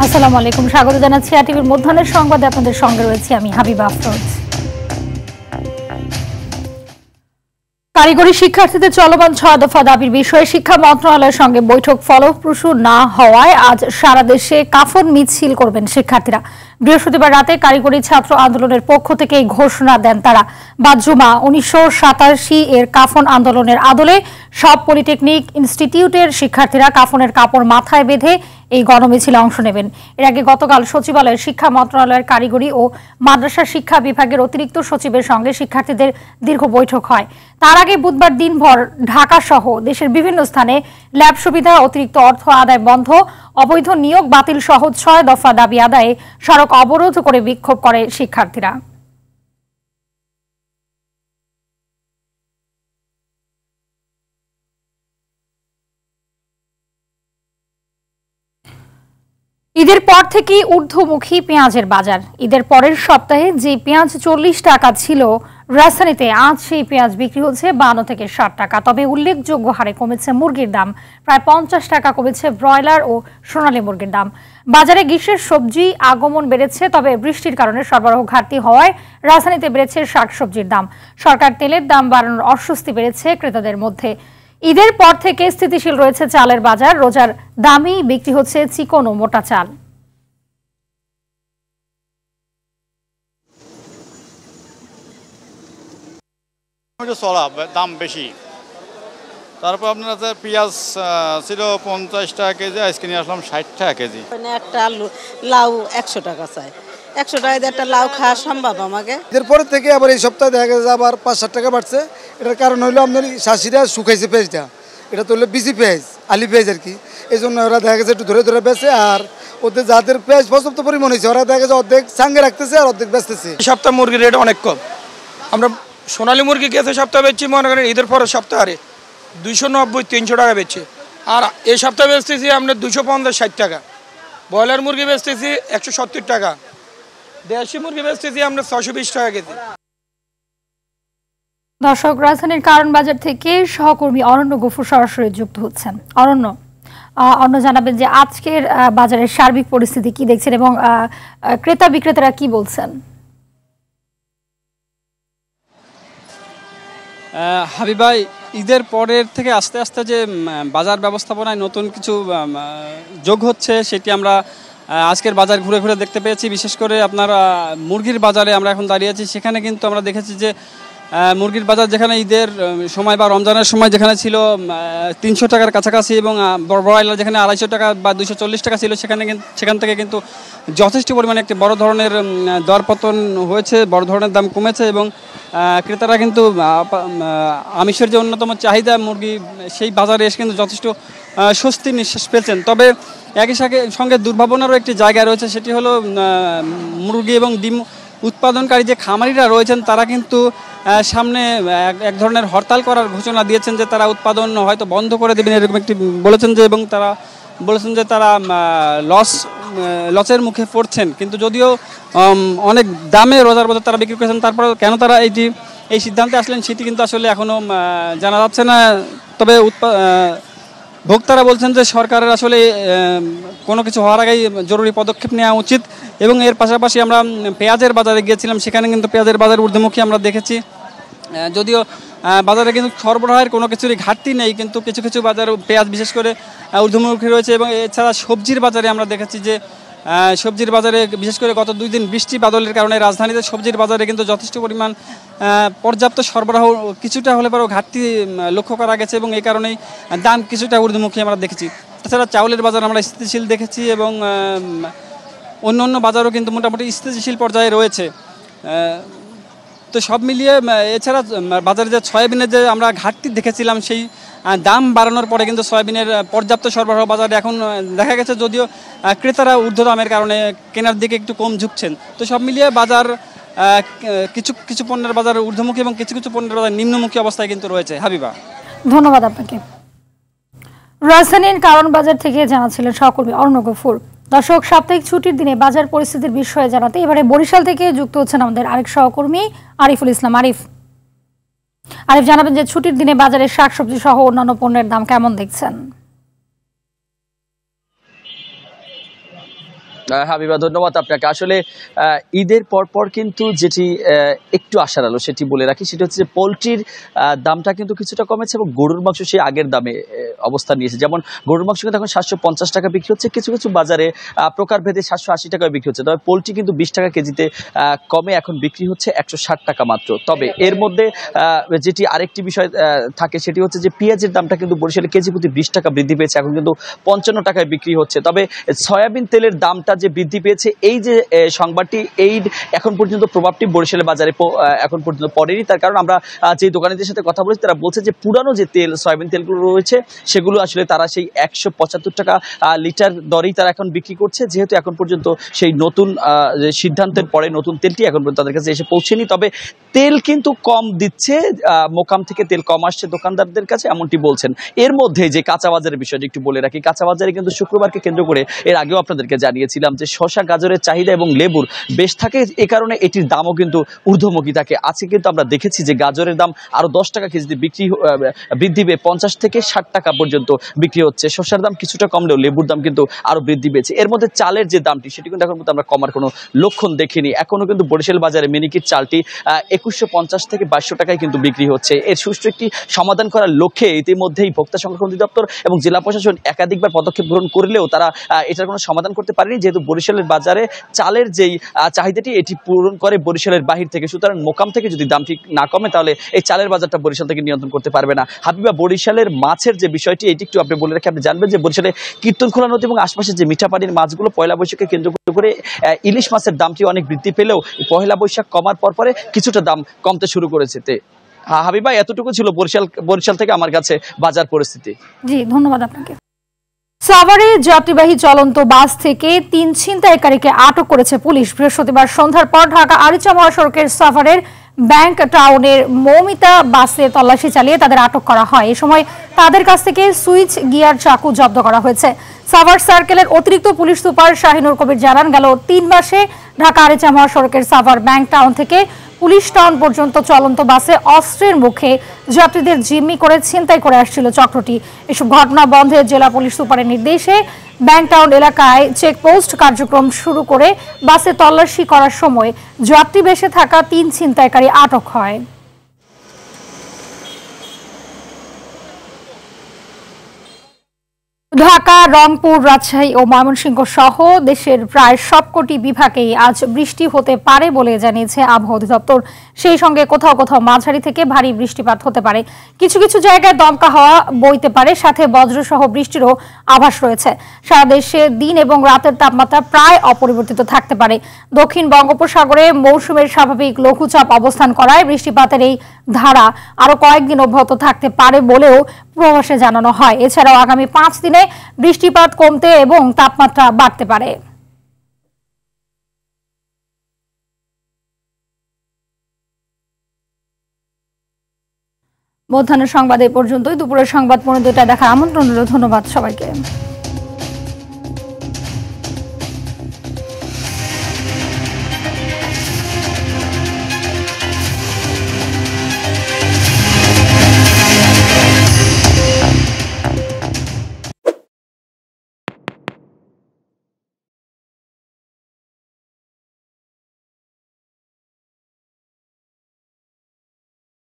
আসসালামু আলাইকুম, স্বাগত জানাচ্ছি আরটিভির মধ্যাহ্নের সংবাদে। আপনাদের সঙ্গে রয়েছে আমি হাবিবা আফরোজ। কারিগরি শিক্ষার্থীদের চলমান ৬ দফা দাবির বিষয়ে শিক্ষা মন্ত্রণালয়ের সঙ্গে বৈঠক ফলপ্রসূ না হওয়ায় আজ সারা দেশে কাফন মিছিল করবেন শিক্ষার্থীরা। বৃহস্পতিবার রাতে কারিগরি ছাত্র আন্দোলনের পক্ষ থেকে এই ঘোষণা দেন তারা। বাদ-জুমা ১৯৮৭ এর কাফন আন্দোলনের আদলে সব পলিটেকনিক ইনস্টিটিউটের শিক্ষার্থীরা কাফনের কাপড় মাথায় বেঁধে এই গণমিছিলে অংশ নেবেন। এর আগে গতকাল সচিবালয়ের শিক্ষা মন্ত্রণালয়ের কারিগরি ও মাদ্রাসা শিক্ষা বিভাগের অতিরিক্ত সচিবের সঙ্গে শিক্ষার্থীদের দীর্ঘ বৈঠক হয়। তার আগে বুধবার দিনভর ঢাকা সহ দেশের বিভিন্ন স্থানে ল্যাব সুবিধা, অতিরিক্ত অর্থ আদায় বন্ধ, অবৈধ নিয়োগ বাতিল সহ ৬ দফা দাবি আদায়ে সড়ক অবরোধ করে বিক্ষোভ করে শিক্ষার্থীরা। ঈদের পর থেকেই ঊর্ধ্বমুখী পেঁয়াজের বাজার। ঈদের পরের সপ্তাহে যে পেঁয়াজ ৪০ টাকা ছিল, রাজধানীতে আজ সেই পেঁয়াজ বিক্রি হচ্ছে ৫২ থেকে ৬০ টাকা। তবে উল্লেখযোগ্য হারে কমেছে মুরগির দাম, প্রায় ৫০ টাকা কমেছে ব্রয়লার ও সোনালী মুরগির দাম। বাজারে গ্রীষ্মের সবজি আগমন বেড়েছে, তবে বৃষ্টির কারণে সরবরাহ ঘাটতি হওয়ায় রাজধানীতে বেড়েছে শাকসবজির দাম। সরকার তেলের দাম বাড়ানোর অস্বস্তি বেড়েছে ক্রেতাদের মধ্যে। ঈদের পর থেকে স্থিতিশীল রয়েছে চালের বাজার। রোজার দামেই বিক্রি হচ্ছে চিকন ও মোটা চাল। দাম বেশি, তারপর আপনার পেঁয়াজ ছিল 50 টাকা কেজি, আজকে নিয়ে আসলাম 60 টাকা কেজি। একটা লাউ 100 টাকা চাই, 100 টাকায় একটা লাউ খাওয়া সম্ভব আমাকে? এরপর থেকে আবার এই সপ্তাহে দেখা গেছে আবার 5-7 টাকা বাড়ছে। এটার কারণ হলো আপনার শাশিরা শুকাইছে পেঁয়াজটা, এটা তো হলো বিসি পেঁয়াজ, আলি পেঁয়াজ আর কি। এই জন্য ওরা দেখা গেছে একটু ধরে ধরে বেচে, আর ওদের যাদের পেঁয়াজ পর্যাপ্ত পরিমাণ হয়েছে ওরা দেখা গেছে অর্ধেক সাঙ্গে রাখতেছে আর অর্ধেক বেচতেছে। এই সপ্তাহে মুরগির রেট অনেক কম। আমরা সোনালী মুরগি গেছে সপ্তাহে বেচছি মনে করেন ঈদের পরের সপ্তাহে 290-300 টাকা বেচছি, আর এই সপ্তাহে বেচতেছি আমরা 250-60 টাকা। ব্রয়লার মুরগি বেচতেছি 170 টাকা, দেশি মুরগি বেচতেছি আমরা 620 টাকা কেজি। দর্শক, রাজধানীর কারণ বাজার থেকে সহকর্মী অরণ্য গফুর সরাসরি যুক্ত হচ্ছেন। অরণ্য জানাবেন যে আজকের বাজারের সার্বিক পরিস্থিতি কি দেখছেন এবং ক্রেতা বিক্রেতারা কি বলছেন? হাবিবা, ঈদের পরের থেকে আস্তে আস্তে যে বাজার ব্যবস্থাপনায় নতুন কিছু যোগ হচ্ছে সেটি আমরা আজকের বাজার ঘুরে ঘুরে দেখতে পেয়েছি। বিশেষ করে আপনার মুরগির বাজারে আমরা এখন দাঁড়িয়ে আছি, সেখানে কিন্তু আমরা দেখেছি যে মুরগির বাজার যেখানে ঈদের সময় বা রমজানের সময় যেখানে ছিল 300 টাকার কাছাকাছি এবং ব্রয়লার যেখানে 250 টাকা বা 240 টাকা ছিল, সেখান থেকে কিন্তু যথেষ্ট পরিমাণে একটি বড় ধরনের দরপতন হয়েছে, বড় ধরনের দাম কমেছে এবং ক্রেতারা কিন্তু আমিষের যে অন্যতম চাহিদা মুরগি, সেই বাজারে এসে কিন্তু যথেষ্ট স্বস্তির নিঃশ্বাস ফেলছেন। তবে একই সঙ্গে দুর্ভাবনারও একটি জায়গা রয়েছে, সেটি হলো মুরগি এবং ডিম উৎপাদনকারী যে খামারিরা রয়েছেন তারা কিন্তু সামনে এক ধরনের হরতাল করার ঘোষণা দিয়েছেন, যে তারা উৎপাদন হয়তো বন্ধ করে দেবেন এরকম একটি বলেছেন, যে এবং তারা বলেছেন যে তারা লসের মুখে পড়ছেন। কিন্তু যদিও অনেক দামে রোজার বাজার তারা বিক্রি করেছেন, তারপরেও কেন তারা এই সিদ্ধান্তে আসলেন সেটি কিন্তু আসলে এখনও জানা যাচ্ছে না। তবে ভোক্তারা বলছেন যে সরকারের আসলে কোনো কিছু হওয়ার আগেই জরুরি পদক্ষেপ নেওয়া উচিত। এবং এর পাশাপাশি আমরা পেঁয়াজের বাজারে গিয়েছিলাম, সেখানে কিন্তু পেঁয়াজের বাজার ঊর্ধ্বমুখী আমরা দেখেছি। যদিও বাজারে কিন্তু সরবরাহের কোনো কিছুরই ঘাটতি নেই, কিন্তু কিছু কিছু বাজার পেঁয়াজ বিশেষ করে ঊর্ধ্বমুখী রয়েছে। এবং এছাড়া সবজির বাজারে আমরা দেখেছি যে সবজির বাজারে বিশেষ করে গত 2 দিন বৃষ্টি বাদলের কারণে রাজধানীতে সবজির বাজারে কিন্তু যথেষ্ট পরিমাণ পর্যাপ্ত সরবরাহ কিছুটা হলে পরেও ঘাটতি লক্ষ্য করা গেছে এবং এই কারণেই দাম কিছুটা ঊর্ধ্বমুখী আমরা দেখেছি। তাছাড়া চাউলের বাজার আমরা স্থিতিশীল দেখেছি এবং অন্য অন্য বাজারও কিন্তু মোটামুটি স্থিতিশীল পর্যায়ে রয়েছে। তো সব মিলিয়ে এছাড়া বাজারে যে সয়াবিনের যে আমরা ঘাটতি দেখেছিলাম, সেই দাম বাড়ানোর পরে কিন্তু সয়াবিনের পর্যাপ্ত সরবরাহ বাজারে এখন দেখা গেছে, যদিও ক্রেতারা ঊর্ধ্ব দামের কারণে কেনার দিকে একটু কম ঝুঁকছেন। তো সব মিলিয়ে বাজার কিছু কিছু পণ্যের বাজার ঊর্ধ্বমুখী এবং কিছু কিছু পণ্যের বাজার নিম্নমুখী অবস্থায় কিন্তু রয়েছে। হাবিবা, ধন্যবাদ আপনাকে। রাজধানীর কারণ বাজার থেকে জানাচ্ছিলেন সহকর্মী অরণ্য গফুর। দর্শক, সাপ্তাহিক ছুটির দিনে বাজার পরিস্থিতির বিষয়ে জানাতে এবারে বরিশাল থেকে যুক্ত হচ্ছেন আমাদের আরেক সহকর্মী আরিফুল ইসলাম। আরিফ, জানাবেন যে ছুটির দিনে বাজারে শাকসবজি সহ অন্যান্য পণ্যের দাম কেমন দেখছেন? হাবিবা, ধন্যবাদ আপনাকে। আসলে ঈদের পরপর কিন্তু যেটি একটু আশার আলো সেটি বলে রাখি, সেটা হচ্ছে যে পোলট্রির দামটা কিন্তু কিছুটা কমেছে এবং গরুর মাংস সেই আগের দামে অবস্থান নিয়েছে। যেমন গরুর মাংস কিন্তু এখন 750 টাকা বিক্রি হচ্ছে, কিছু কিছু বাজারে প্রকারভেদে 780 টাকায় বিক্রি হচ্ছে। তবে পোলট্রি কিন্তু 20 টাকা কেজিতে কমে এখন বিক্রি হচ্ছে 160 টাকা মাত্র। তবে এর মধ্যে যেটি আরেকটি বিষয় থাকে সেটি হচ্ছে যে পেঁয়াজের দামটা কিন্তু বরিশালে কেজি প্রতি 20 টাকা বৃদ্ধি পেয়েছে, এখন কিন্তু 55 টাকায় বিক্রি হচ্ছে। তবে সয়াবিন তেলের দামটা যে বৃদ্ধি পেয়েছে, এই যে সংবাদটি, এই এখন পর্যন্ত প্রভাবটি বরিশালের বাজারে এখন পর্যন্ত পড়েনি। তার কারণ আমরা যে দোকানিদের সাথে কথা বলেছি তারা বলছে যে পুরানো যে তেল, সয়াবিন তেলগুলো রয়েছে সেগুলো আসলে তারা সেই 175 টাকা লিটার দরেই তারা এখন বিক্রি করছে, যেহেতু এখন পর্যন্ত সেই নতুন সিদ্ধান্তের পরে নতুন তেলটি এখন পর্যন্ত তাদের কাছে এসে পৌঁছেনি। তবে তেল কিন্তু কম দিচ্ছে, মোকাম থেকে তেল কম আসছে দোকানদারদের কাছে, এমনটি বলছেন। এর মধ্যে যে কাঁচা বাজারের বিষয়টি একটু বলে রাখি, কাঁচা বাজারে কিন্তু শুক্রবারকে কেন্দ্র করে এর আগেও আপনাদেরকে জানিয়েছিলাম যে শসা, গাজরের চাহিদা এবং লেবুর বেশ থাকে, এ কারণে এটির দামও কিন্তু ঊর্ধ্বমুখী থাকে। আজকে কিন্তু আমরা দেখেছি যে গাজরের দাম আরো 10 টাকা কেজিতে বৃদ্ধি পেয়ে 50 থেকে 60 টাকা পর্যন্ত বিক্রি হচ্ছে। শসার দাম কিছুটা কমলেও লেবুর দাম কিন্তু আরো বৃদ্ধি পেয়েছে। এর মধ্যে চালের যে দামটি সেটি কিন্তু এখন পর্যন্ত আমরা কমার কোনো লক্ষণ দেখিনি। এখনো কিন্তু বরিশাল বাজারে মিনিকেট চালটি 2150 থেকে 2200 টাকায় কিন্তু বিক্রি হচ্ছে। এর সুষ্ঠু একটি সমাধান করার লক্ষ্যে ইতিমধ্যেই ভোক্তা সংরক্ষণ অধিদপ্তর এবং জেলা প্রশাসন একাধিকবার পদক্ষেপ গ্রহণ করলেও তারা এটার কোনো সমাধান করতে পারেনি, যেহেতু বরিশালের বাজারে চালের যেই চাহিদাটি এটি পূরণ করে বরিশালের বাহির থেকে। সুতরাং মোকাম থেকে যদি দামটি না কমে তাহলে এই চালের বাজারটা বরিশাল থেকে নিয়ন্ত্রণ করতে পারবে না। হাবিবা, বরিশালের মাছের যে বিষয়টি এটি একটু আপনি বলে রাখি, আপনি জানবেন যে বরিশালে কীর্তনখোলা নদী এবং আশপাশের যে মিঠা পানির মাছগুলো পয়লা বৈশাখকে কেন্দ্র করে ইলিশ মাছের দামটি অনেক বৃদ্ধি পেলেও পয়লা বৈশাখ কমার পরে কিছুটা দাম কমতে শুরু করেছে। হাবিবা, এতটুকু ছিল বরিশাল থেকে আমার কাছে বাজার পরিস্থিতি। জি, ধন্যবাদ আপনাকে। সাভারে যাত্রীবাহী চলন্ত বাস থেকে 3 ছিনতাইকারীকে আটক করেছে পুলিশ। বৃহস্পতিবার সন্ধ্যার পর ঢাকা আরিচা মহাসড়কের সাভারের ব্যাংক টাউনের মৌমিতা বাসে তল্লাশি চালিয়ে তাদের আটক করা হয়। এ সময় তাদের কাছ থেকে সুইচ গিয়ার চাকু জব্দ করা হয়েছে। সাভার সার্কেলের অতিরিক্ত পুলিশ সুপার শাহিনুর কবির জানান, গেল 3 মাসে ঢাকা আরিচা মহাসড়কের সাভার ব্যাংক টাউন থেকে পুলিশ টাউন পর্যন্ত চলন্ত বাসে অস্ত্রের মুখে যাত্রীদের জিম্মি করে ছিনতাই করে আসছিল চক্রটি। এসব ঘটনা বন্ধে জেলা পুলিশ সুপারের নির্দেশে ব্যাংক টাউন এলাকায় চেকপোস্ট কার্যক্রম শুরু করে বাসে তল্লাশি করার সময় যাত্রী বেশে থাকা 3 ছিনতাইকারী আটক হয়। ঢাকা, রংপুর, রাজশাহী ও ময়মনসিংহ সহ দেশের প্রায় সবকটি বিভাগেই আজ বৃষ্টি হতে পারে বলে জানিয়েছে আবহাওয়া অধিদপ্তর। সেই সঙ্গে কোথাও কোথাও মাঝারি থেকে ভারী বৃষ্টিপাত হতে পারে। কিছু কিছু জায়গায় দমকা হাওয়া বইতে পারে, সাথে বজ্রসহ বৃষ্টিরও আভাস রয়েছে। সারা দেশে দিন এবং রাতের তাপমাত্রা প্রায় অপরিবর্তিত থাকতে পারে। দক্ষিণ বঙ্গোপসাগরে মৌসুমের স্বাভাবিক লঘুচাপ অবস্থান করায় বৃষ্টিপাতের এই ধারা আরো কয়েকদিন অব্যাহত থাকতে পারে বলেও পূর্বাভাসে জানানো হয়। এছাড়াও আগামী 5 দিনে বৃষ্টিপাত কমতে এবং তাপমাত্রা বাড়তে পারে। মধ্যাহ্নের সংবাদ এ পর্যন্তই। দুপুরের সংবাদ 2:30টায় দেখার আমন্ত্রণ রইল। ধন্যবাদ সবাইকে।